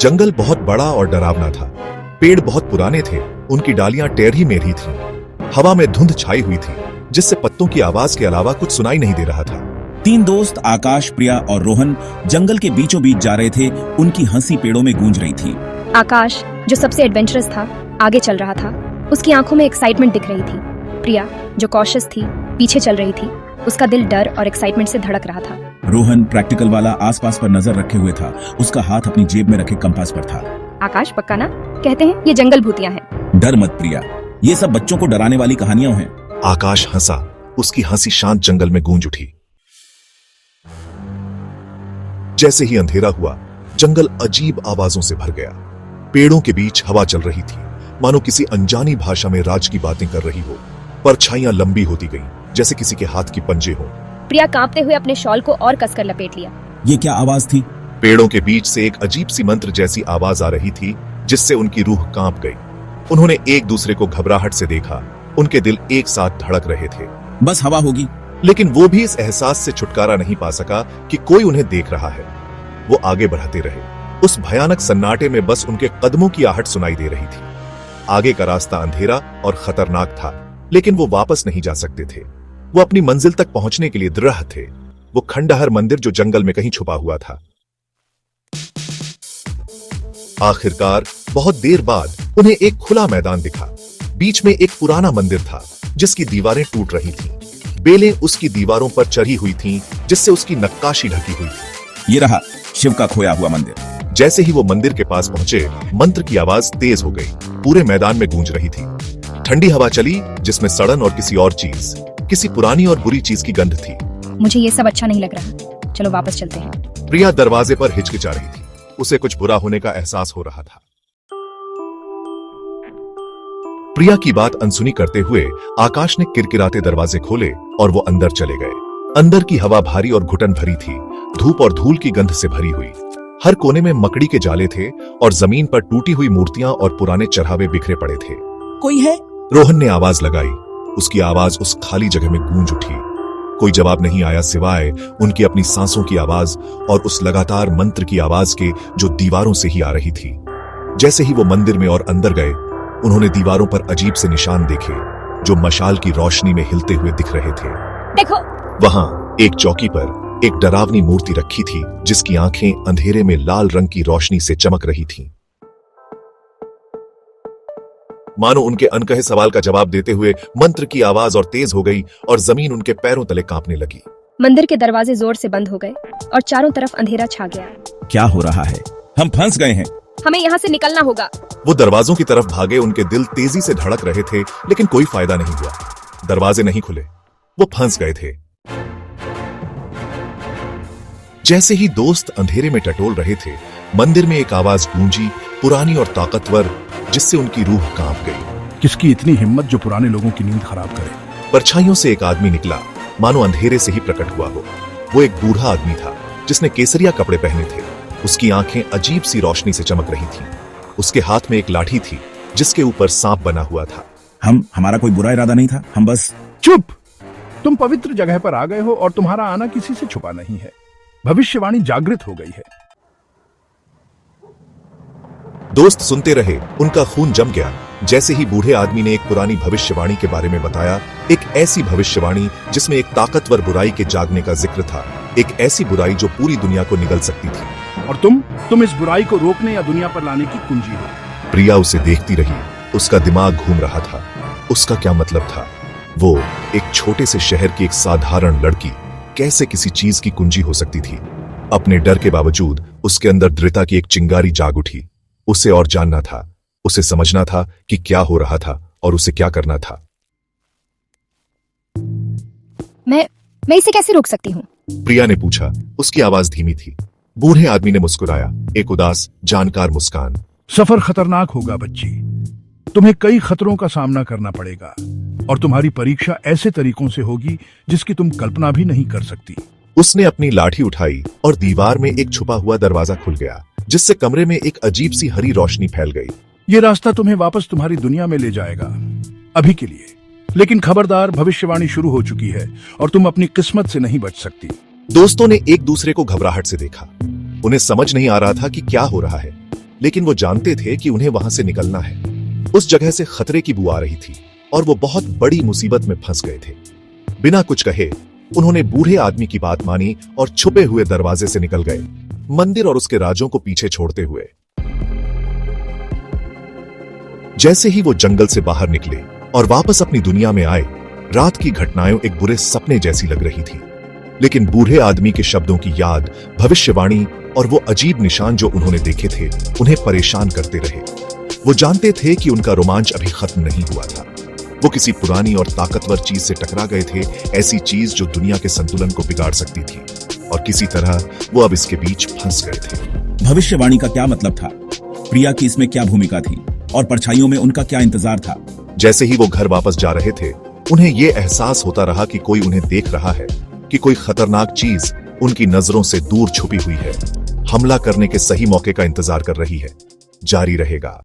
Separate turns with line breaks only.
जंगल बहुत बड़ा और डरावना था। पेड़ बहुत पुराने थे, उनकी डालियां टेढ़ी मेढ़ी थीं। हवा में धुंध छाई हुई थी, जिससे पत्तों की आवाज के अलावा कुछ सुनाई नहीं दे रहा था।
तीन दोस्त आकाश, प्रिया और रोहन जंगल के बीचों बीच जा रहे थे। उनकी हंसी पेड़ों में गूंज रही थी।
आकाश, जो सबसे एडवेंचरस था, आगे चल रहा था। उसकी आंखों में एक्साइटमेंट दिख रही थी। प्रिया, जो कॉशियस थी, पीछे चल रही थी। उसका दिल डर और एक्साइटमेंट से धड़क रहा था।
रोहन प्रैक्टिकल वाला आसपास पर नजर रखे हुए था। उसका हाथ अपनी जेब में रखे कंपास पर था।
आकाश, पक्का ना? कहते हैं ये जंगल भूतियां हैं।
डर मत प्रिया, ये सब बच्चों को डराने वाली कहानियां हैं।
आकाश हंसा। उसकी हंसी शांत जंगल में गूंज उठी। जैसे ही अंधेरा हुआ, जंगल अजीब आवाजों से भर गया। पेड़ों के बीच हवा चल रही थी, मानो किसी अनजानी भाषा में राज की बातें कर रही हो। परछाइयां लंबी होती गईं, जैसे किसी के हाथ की पंजे हो।
प्रिया कांपते हुए अपने शॉल को और कसकर लपेट लिया।
ये क्या आवाज थी?
पेड़ों के बीच से एक अजीब सी मंत्र जैसी आवाज आ रही थी, जिससे उनकी रूह कांप गई। उन्होंने एक दूसरे को घबराहट से देखा। उनके दिल एक साथ धड़क रहे थे।
बस हवा होगी।
लेकिन वो भी इस एहसास से छुटकारा नहीं पा सका कि कोई उन्हें देख रहा है। वो आगे बढ़ते रहे। उस भयानक सन्नाटे में बस उनके कदमों की आहट सुनाई दे रही थी। आगे का रास्ता अंधेरा और खतरनाक था, लेकिन वो वापस नहीं जा सकते थे। वो अपनी मंजिल तक पहुंचने के लिए दृढ़ थे। वो खंडहर मंदिर जो जंगल में कहीं छुपा हुआ था। आखिरकार बहुत देर बाद उन्हें एक खुला मैदान दिखा। बीच में एक पुराना मंदिर था, जिसकी दीवारें टूट रही थीं। बेलें उसकी दीवारों पर चढ़ी हुई थीं, जिससे उसकी नक्काशी ढकी हुई थी।
ये रहा शिव का खोया हुआ मंदिर।
जैसे ही वो मंदिर के पास पहुंचे, मंत्र की आवाज तेज हो गई। पूरे मैदान में गूंज रही थी। ठंडी हवा चली, जिसमें सड़न और किसी और चीज, किसी पुरानी और बुरी चीज की गंध थी।
मुझे ये सब अच्छा नहीं लग रहा। चलो वापस चलते हैं।
प्रिया दरवाजे पर हिचकिचा रही थी। उसे कुछ बुरा होने का एहसास हो रहा था। प्रिया की बात अनसुनी करते हुए आकाश ने किरकिराते दरवाजे खोले और वो अंदर चले गए। अंदर की हवा भारी और घुटन भरी थी, धूप और धूल की गंध से भरी हुई। हर कोने में मकड़ी के जाले थे और जमीन पर टूटी हुई मूर्तियां और पुराने चढ़ावे बिखरे पड़े थे।
कोई है?
रोहन ने आवाज लगाई। उसकी आवाज उस खाली जगह में गूंज उठी। कोई जवाब नहीं आया, सिवाय उनकी अपनी सांसों की आवाज और उस लगातार मंत्र की आवाज के, जो दीवारों से ही आ रही थी। जैसे ही वो मंदिर में और अंदर गए, उन्होंने दीवारों पर अजीब से निशान देखे, जो मशाल की रोशनी में हिलते हुए दिख रहे थे।
देखो,
वहां एक चौकी पर एक डरावनी मूर्ति रखी थी, जिसकी आंखें अंधेरे में लाल रंग की रोशनी से चमक रही थीं। मानो उनके अनकहे सवाल का जवाब देते हुए मंत्र की आवाज और तेज हो गई और जमीन उनके पैरों तले कांपने लगी।
मंदिर के दरवाजे जोर से बंद हो गए और चारों तरफ अंधेरा छा गया।
क्या हो रहा है? हम फंस गए हैं।
हमें यहाँ से निकलना होगा।
वो दरवाजों की तरफ भागे। उनके दिल तेजी से धड़क रहे थे, लेकिन कोई फायदा नहीं हुआ। दरवाजे नहीं खुले। वो फंस गए थे। जैसे ही दोस्त अंधेरे में टटोल रहे थे, मंदिर में एक आवाज गूंजी, पुरानी और ताकतवर, जिससे उनकी रूह कांप गई।
किसकी इतनी हिम्मत जो पुराने लोगों की नींद खराब करे?
परछाइयों से एक आदमी निकला, मानो अंधेरे से ही प्रकट हुआ हो। वो एक बूढ़ा आदमी था, जिसने केसरिया कपड़े पहने थे। उसकी आंखें अजीब सी रोशनी से चमक रही थीं। उसके हाथ में एक लाठी थी, जिसके ऊपर सांप बना हुआ था।
हमारा कोई बुरा इरादा नहीं था। हम बस...
चुप! तुम पवित्र जगह पर आ गए हो और तुम्हारा आना किसी से छुपा नहीं है। भविष्यवाणी जागृत हो गई है।
दोस्त सुनते रहे। उनका खून जम गया। जैसे ही बूढ़े आदमी ने एक पुरानी भविष्यवाणी के बारे में बताया, एक ऐसी भविष्यवाणी जिसमें एक ताकतवर बुराई के जागने का जिक्र था। एक ऐसी बुराई जो पूरी दुनिया को निगल सकती थी।
और तुम इस बुराई को रोकने या दुनिया पर लाने की कुंजी हो।
प्रिया उसे देखती रही। उसका दिमाग घूम रहा था। उसका क्या मतलब था? वो एक छोटे से शहर की एक साधारण लड़की कैसे किसी चीज की कुंजी हो सकती थी? अपने डर के बावजूद उसके अंदर दृढ़ता की एक चिंगारी जाग उठी। उसे और जानना था। उसे समझना था कि क्या हो रहा था और उसे क्या करना था।
मैं इसे कैसे रोक सकती हूँ?
प्रिया ने पूछा। उसकी आवाज धीमी थी। बूढ़े आदमी ने मुस्कुराया, एक उदास, जानकार मुस्कान।
सफर खतरनाक होगा बच्ची। तुम्हें कई खतरों का सामना करना पड़ेगा और तुम्हारी परीक्षा ऐसे तरीकों से होगी जिसकी तुम कल्पना भी नहीं कर सकती।
उसने अपनी लाठी उठाई और दीवार में एक छुपा हुआ दरवाजा खुल गया, जिससे कमरे में एक अजीब सी हरी रोशनी फैल गई।
ये रास्ता तुम्हें वापस तुम्हारी दुनिया में ले जाएगा, अभी के लिए। लेकिन खबरदार, भविष्यवाणी शुरू हो चुकी है और तुम अपनी किस्मत से नहीं बच सकती।
दोस्तों ने एक दूसरे को घबराहट से देखा। उन्हें समझ नहीं आ रहा था कि क्या हो रहा है, लेकिन वो जानते थे कि उन्हें वहां से निकलना है। उस जगह से खतरे की बू आ रही थी और वो बहुत बड़ी मुसीबत में फंस गए थे। बिना कुछ कहे उन्होंने बूढ़े आदमी की बात मानी और छुपे हुए दरवाजे से निकल गए, मंदिर और उसके राजों को पीछे छोड़ते हुए। जैसे ही वो जंगल से बाहर निकले और वापस अपनी दुनिया में आए, रात की घटनाएं एक बुरे सपने जैसी लग रही थी। लेकिन बूढ़े आदमी के शब्दों की याद, भविष्यवाणी और वो अजीब निशान जो उन्होंने देखे थे उन्हें परेशान करते रहे। वो जानते थे कि उनका रोमांच अभी खत्म नहीं हुआ था। वो किसी पुरानी और ताकतवर चीज से टकरा गए थे, ऐसी चीज जो दुनिया के संतुलन को बिगाड़ सकती थी, और किसी तरह वो अब इसके बीच फंस गए थे।
भविष्यवाणी का क्या मतलब था? प्रिया की इसमें क्या भूमिका थी और परछाइयों में उनका क्या इंतजार था?
जैसे ही वो घर वापस जा रहे थे, उन्हें ये एहसास होता रहा कि कोई उन्हें देख रहा है, कि कोई खतरनाक चीज उनकी नजरों से दूर छुपी हुई है, हमला करने के सही मौके का इंतजार कर रही है। जारी रहेगा।